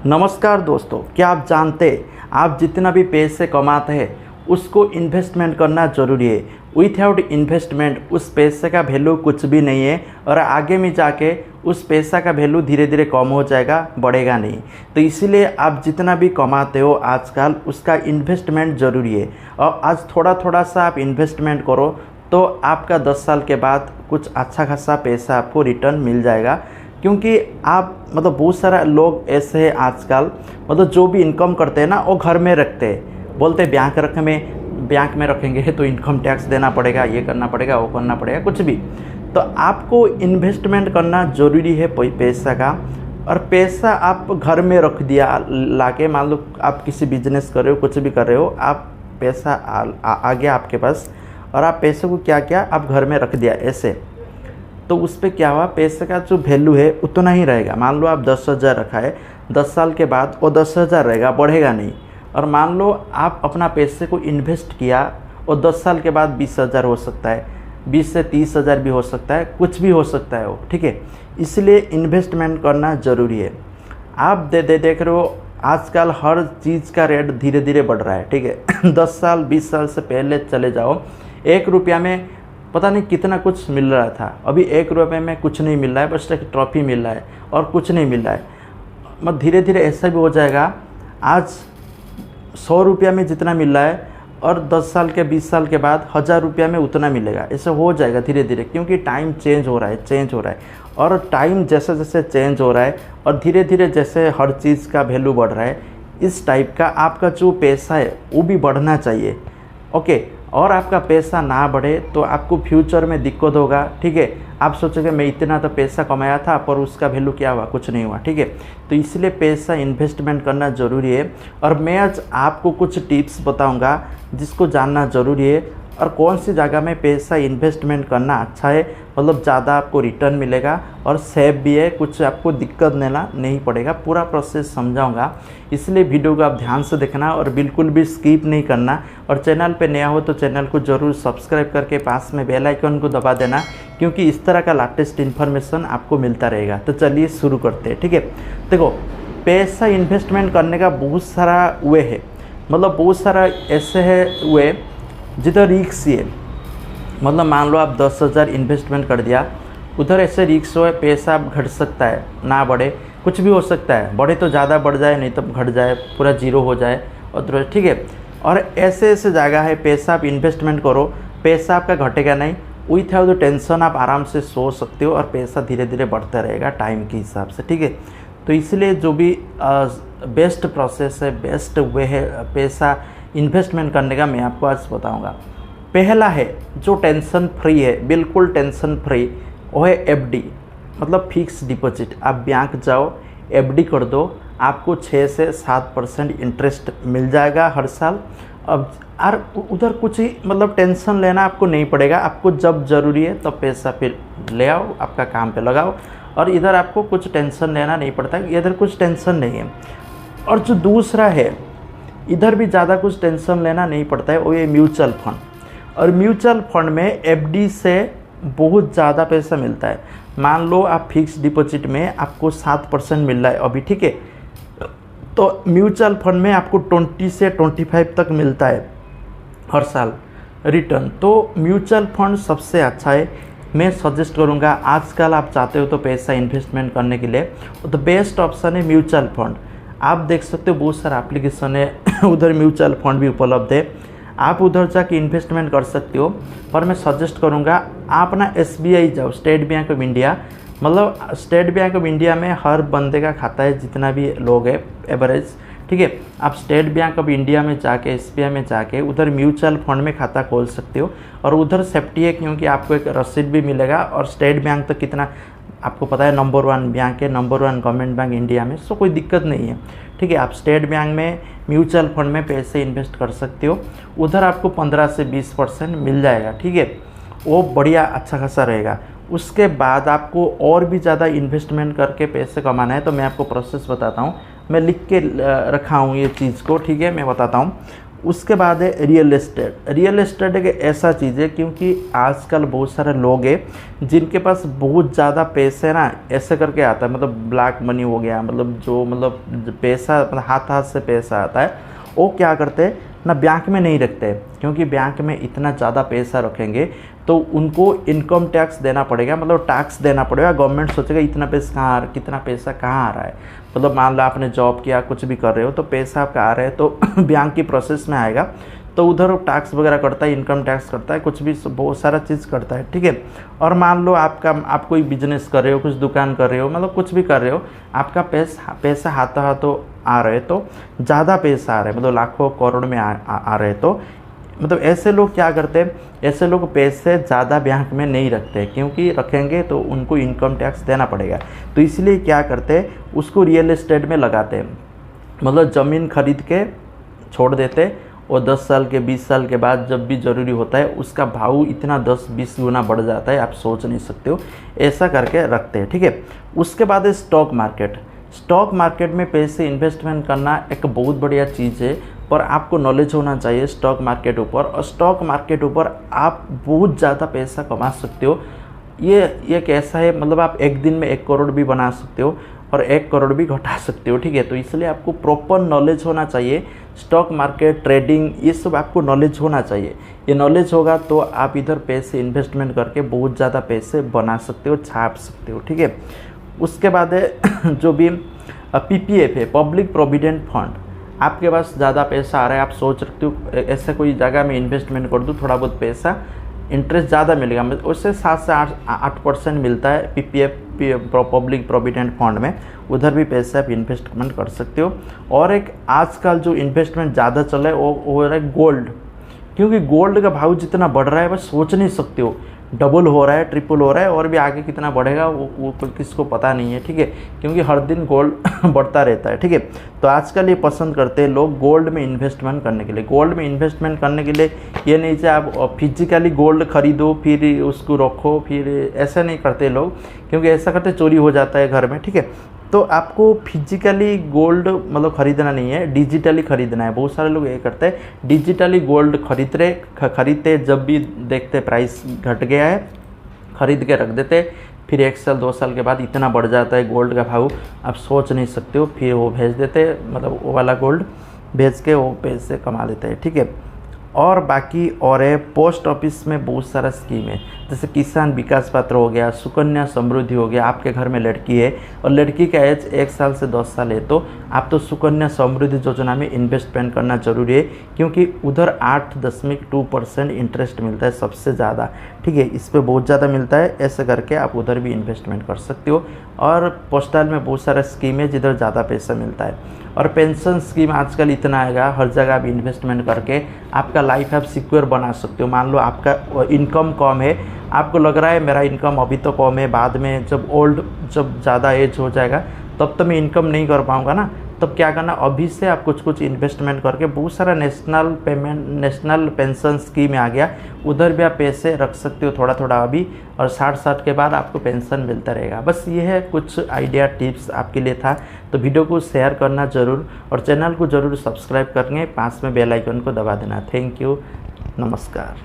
नमस्कार दोस्तों, क्या आप जानते हैं आप जितना भी पैसे कमाते हैं उसको इन्वेस्टमेंट करना ज़रूरी है। विथआउट इन्वेस्टमेंट उस पैसे का वैल्यू कुछ भी नहीं है और आगे में जाके उस पैसा का वैल्यू धीरे धीरे कम हो जाएगा, बढ़ेगा नहीं। तो इसीलिए आप जितना भी कमाते हो आजकल उसका इन्वेस्टमेंट ज़रूरी है। और आज थोड़ा थोड़ा सा आप इन्वेस्टमेंट करो तो आपका 10 साल के बाद कुछ अच्छा खासा पैसा आपको रिटर्न मिल जाएगा। क्योंकि आप बहुत सारा लोग ऐसे हैं आजकल, जो भी इनकम करते हैं ना वो घर में रखते हैं। बोलते हैं बैंक में रखेंगे तो इनकम टैक्स देना पड़ेगा, ये करना पड़ेगा, वो करना पड़ेगा, कुछ भी। तो आपको इन्वेस्टमेंट करना ज़रूरी है पैसा का। और पैसा आप घर में रख दिया लाके, मान लो आप किसी बिजनेस कर रहे हो, कुछ भी कर रहे हो, आप पैसा आ गया आपके पास और आप पैसे को क्या किया, आप घर में रख दिया ऐसे। तो उस पर क्या हुआ, पैसे का जो वैल्यू है उतना ही रहेगा। मान लो आप 10,000 रखा है, 10 साल के बाद वो 10,000 रहेगा, बढ़ेगा नहीं। और मान लो आप अपना पैसे को इन्वेस्ट किया और 10 साल के बाद 20,000 हो सकता है, 20 से 30,000 भी हो सकता है, कुछ भी हो सकता है वो, ठीक है। इसलिए इन्वेस्टमेंट करना ज़रूरी है। आप देख रहे हो आजकल हर चीज़ का रेट धीरे धीरे बढ़ रहा है, ठीक है। 10 साल 20 साल से पहले चले जाओ, 1 रुपया में पता नहीं कितना कुछ मिल रहा था। अभी 1 रुपये में कुछ नहीं मिल रहा है, बस एक ट्रॉफी मिल रहा है और कुछ नहीं मिल रहा है। धीरे धीरे ऐसा भी हो जाएगा, आज 100 रुपया में जितना मिल रहा है और 10 साल के 20 साल के बाद 1000 रुपया में उतना मिलेगा। ऐसा हो जाएगा धीरे धीरे, क्योंकि टाइम चेंज हो रहा है। और टाइम जैसे जैसे चेंज हो रहा है और धीरे धीरे जैसे हर चीज़ का वैल्यू बढ़ रहा है, इस टाइप का आपका जो पैसा है वो भी बढ़ना चाहिए, ओके। और आपका पैसा ना बढ़े तो आपको फ्यूचर में दिक्कत होगा, ठीक है। आप सोचोगे मैं इतना तो पैसा कमाया था पर उसका वैल्यू क्या हुआ, कुछ नहीं हुआ, ठीक है। तो इसलिए पैसा इन्वेस्टमेंट करना ज़रूरी है। और मैं आज आपको कुछ टिप्स बताऊंगा जिसको जानना ज़रूरी है और कौन सी जगह में पैसा इन्वेस्टमेंट करना अच्छा है, ज़्यादा आपको रिटर्न मिलेगा और सेफ भी है, कुछ आपको दिक्कत लेना नहीं पड़ेगा। पूरा प्रोसेस समझाऊंगा, इसलिए वीडियो को आप ध्यान से देखना और बिल्कुल भी स्किप नहीं करना। और चैनल पे नया हो तो चैनल को ज़रूर सब्सक्राइब करके पास में बेल आइकन को दबा देना, क्योंकि इस तरह का लेटेस्ट इन्फॉर्मेशन आपको मिलता रहेगा। तो चलिए शुरू करते हैं, ठीक है। देखो, पैसा इन्वेस्टमेंट करने का बहुत सारा वे है, बहुत सारा ऐसे है वे जिधर रिक्स है। मान लो आप 10,000 इन्वेस्टमेंट कर दिया, उधर ऐसे रिक्स हो, पैसा घट सकता है, ना बढ़े, कुछ भी हो सकता है। बढ़े तो ज़्यादा बढ़ जाए, नहीं तो घट जाए, पूरा जीरो हो जाए, और ठीक है। और ऐसे ऐसे जगह है पैसा आप इन्वेस्टमेंट करो, पैसा आपका घटेगा नहीं, विथआउट टेंशन आप आराम से सो सकते हो और पैसा धीरे धीरे बढ़ता रहेगा टाइम के हिसाब से, ठीक है। तो इसलिए जो भी बेस्ट प्रोसेस है, बेस्ट वे है पैसा इन्वेस्टमेंट करने का, मैं आपको आज बताऊंगा। पहला है जो टेंशन फ्री है, बिल्कुल टेंशन फ्री, वो है एफडी, फिक्स डिपॉजिट। आप बैंक जाओ, एफडी कर दो, आपको 6 से 7% इंटरेस्ट मिल जाएगा हर साल। अब और उधर कुछ ही टेंशन लेना आपको नहीं पड़ेगा। आपको जब ज़रूरी है तब पैसा फिर ले आओ, आपका काम पे लगाओ, और इधर आपको कुछ टेंशन लेना नहीं पड़ता, इधर कुछ टेंशन नहीं है। और जो दूसरा है, इधर भी ज़्यादा कुछ टेंशन लेना नहीं पड़ता है, वो ये म्यूचुअल फंड। और म्यूचुअल फंड में एफडी से बहुत ज़्यादा पैसा मिलता है। मान लो आप फिक्स डिपॉजिट में आपको 7% मिल रहा है अभी, ठीक है, तो म्यूचुअल फंड में आपको 20 से 25 तक मिलता है हर साल रिटर्न। तो म्यूचुअल फंड सबसे अच्छा है, मैं सजेस्ट करूँगा। आजकल आप चाहते हो तो पैसा इन्वेस्टमेंट करने के लिए तो बेस्ट ऑप्शन है म्यूचुअल फंड। आप देख सकते हो बहुत सारा एप्लीकेशन है, उधर म्यूचुअल फंड भी उपलब्ध है, आप उधर जाके इन्वेस्टमेंट कर सकते हो। पर मैं सजेस्ट करूँगा आप ना SBI जाओ, state bank of India. State bank of India में हर बंदे का खाता है, जितना भी लोग है एवरेज, ठीक है। आप स्टेट बैंक ऑफ इंडिया में जाके, SBI में जाके उधर म्यूचुअल फंड में खाता खोल सकते हो। और उधर सेफ्टी है, क्योंकि आपको एक रसीद भी मिलेगा। और स्टेट बैंक तो कितना आपको पता है, नंबर 1 बैंक है, नंबर 1 गवर्नमेंट बैंक इंडिया में, सो कोई दिक्कत नहीं है, ठीक है। आप स्टेट बैंक में म्यूचुअल फंड में पैसे इन्वेस्ट कर सकते हो, उधर आपको 15 से 20% मिल जाएगा, ठीक है। वो बढ़िया अच्छा खासा रहेगा। उसके बाद आपको और भी ज़्यादा इन्वेस्टमेंट करके पैसे कमाना है तो मैं आपको प्रोसेस बताता हूँ। मैं लिख के रखा हूँ ये चीज़ को, ठीक है, मैं बताता हूँ। उसके बाद है रियल एस्टेट। रियल एस्टेट एक ऐसा चीज़ है, क्योंकि आजकल बहुत सारे लोग हैं जिनके पास बहुत ज़्यादा पैसे ना ऐसे करके आता है, मतलब ब्लैक मनी हो गया, मतलब जो पैसा मतलब हाथ हाथ से पैसा आता है, वो क्या करते हैं ना, बैंक में नहीं रखते, क्योंकि बैंक में इतना ज़्यादा पैसा रखेंगे तो उनको इनकम टैक्स देना पड़ेगा, मतलब टैक्स देना पड़ेगा। गवर्नमेंट सोचेगा इतना पैसा कितना पैसा कहाँ आ रहा है, मतलब मान लो आपने जॉब किया कुछ भी कर रहे हो तो पैसा आपका आ रहा है तो बैंक की प्रोसेस में आएगा, तो उधर टैक्स वगैरह करता है, इनकम टैक्स करता है, कुछ भी बहुत सारा चीज़ करता है, ठीक है। और मान लो आप कोई बिजनेस कर रहे हो, कुछ दुकान कर रहे हो, मतलब कुछ भी कर रहे हो, आपका पैसा हाथों हाथों आ रहे तो ज़्यादा पैसा आ रहा है, मतलब लाखों करोड़ में आ रहे तो मतलब ऐसे लोग क्या करते हैं, ऐसे लोग पैसे ज़्यादा बैंक में नहीं रखते, क्योंकि रखेंगे तो उनको इनकम टैक्स देना पड़ेगा। तो इसलिए क्या करते हैं, उसको रियल एस्टेट में लगाते हैं, मतलब ज़मीन खरीद के छोड़ देते, और 10 साल के 20 साल के बाद जब भी ज़रूरी होता है उसका भाव इतना 10-20 गुना बढ़ जाता है, आप सोच नहीं सकते हो, ऐसा करके रखते हैं, ठीक है। उसके बाद है स्टॉक मार्केट। स्टॉक मार्केट में पैसे इन्वेस्टमेंट करना एक बहुत बढ़िया चीज़ है, पर आपको नॉलेज होना चाहिए स्टॉक मार्केट ऊपर, और स्टॉक मार्केट ऊपर आप बहुत ज़्यादा पैसा कमा सकते हो। ये कैसा है, मतलब आप एक दिन में 1 करोड़ भी बना सकते हो और 1 करोड़ भी घटा सकते हो, ठीक है। तो इसलिए आपको प्रॉपर नॉलेज होना चाहिए, स्टॉक मार्केट, ट्रेडिंग, ये सब आपको नॉलेज होना चाहिए। ये नॉलेज होगा तो आप इधर पैसे इन्वेस्टमेंट करके बहुत ज़्यादा पैसे बना सकते हो, छाप सकते हो, ठीक है। उसके बाद है जो भी PPF है, पब्लिक प्रोविडेंट फंड। आपके पास ज़्यादा पैसा आ रहा है, आप सोच रखते हो ऐसे कोई जगह में इन्वेस्टमेंट कर दूँ, थोड़ा बहुत पैसा इंटरेस्ट ज़्यादा मिलेगा, उससे 7 से 8% मिलता है PPF पब्लिक प्रोविडेंट फंड में, उधर भी पैसे आप इन्वेस्टमेंट कर सकते हो। और एक आजकल जो इन्वेस्टमेंट ज़्यादा चल रहा है वो है गोल्ड, क्योंकि गोल्ड का भाव जितना बढ़ रहा है बस सोच नहीं सकते हो, डबल हो रहा है, ट्रिपल हो रहा है, और भी आगे कितना बढ़ेगा वो किसको पता नहीं है, ठीक है, क्योंकि हर दिन गोल्ड बढ़ता रहता है, ठीक है। तो आजकल ये पसंद करते हैं लोग गोल्ड में इन्वेस्टमेंट करने के लिए। गोल्ड में इन्वेस्टमेंट करने के लिए ये नहीं चाहिए आप फिजिकली गोल्ड खरीदो फिर उसको रखो, फिर ऐसा नहीं करते लोग, क्योंकि ऐसा करते चोरी हो जाता है घर में, ठीक है। तो आपको फिजिकली गोल्ड मतलब ख़रीदना नहीं है, डिजिटली ख़रीदना है। बहुत सारे लोग ये करते हैं, डिजिटली गोल्ड खरीदते, जब भी देखते प्राइस घट गया है ख़रीद के रख देते, फिर 1 साल 2 साल के बाद इतना बढ़ जाता है गोल्ड का भाव, आप सोच नहीं सकते हो, फिर वो भेज देते, मतलब वो वाला गोल्ड भेज के वो पैसे कमा लेते हैं, ठीक है। और बाकी और है पोस्ट ऑफिस में बहुत सारा स्कीम है, जैसे किसान विकास पत्र हो गया, सुकन्या समृद्धि हो गया। आपके घर में लड़की है और लड़की का एज 1 साल से 10 साल है तो आप तो सुकन्या समृद्धि योजना में इन्वेस्टमेंट करना जरूरी है, क्योंकि उधर 8.2% इंटरेस्ट मिलता है सबसे ज़्यादा, ठीक है। इस पर बहुत ज़्यादा मिलता है, ऐसे करके आप उधर भी इन्वेस्टमेंट कर सकते हो। और पोस्टल में बहुत सारा स्कीम है जिधर ज़्यादा पैसा मिलता है। और पेंशन स्कीम आजकल इतना आएगा, हर जगह आप इन्वेस्टमेंट करके आपका लाइफ आप सिक्योर बना सकते हो। मान लो आपका इनकम कम है, आपको लग रहा है मेरा इनकम अभी तो कम है, बाद में जब ज़्यादा एज हो जाएगा तब तो मैं इनकम नहीं कर पाऊँगा ना, तब क्या करना, अभी से आप कुछ इन्वेस्टमेंट करके, बहुत सारा नेशनल पेंशन स्कीम आ गया, उधर भी आप पैसे रख सकते हो थोड़ा थोड़ा अभी, और 60 के बाद आपको पेंशन मिलता रहेगा। बस ये है कुछ आइडिया टिप्स आपके लिए था, तो वीडियो को शेयर करना ज़रूर और चैनल को ज़रूर सब्सक्राइब करके पास में बेल आइकन को दबा देना। थैंक यू, नमस्कार।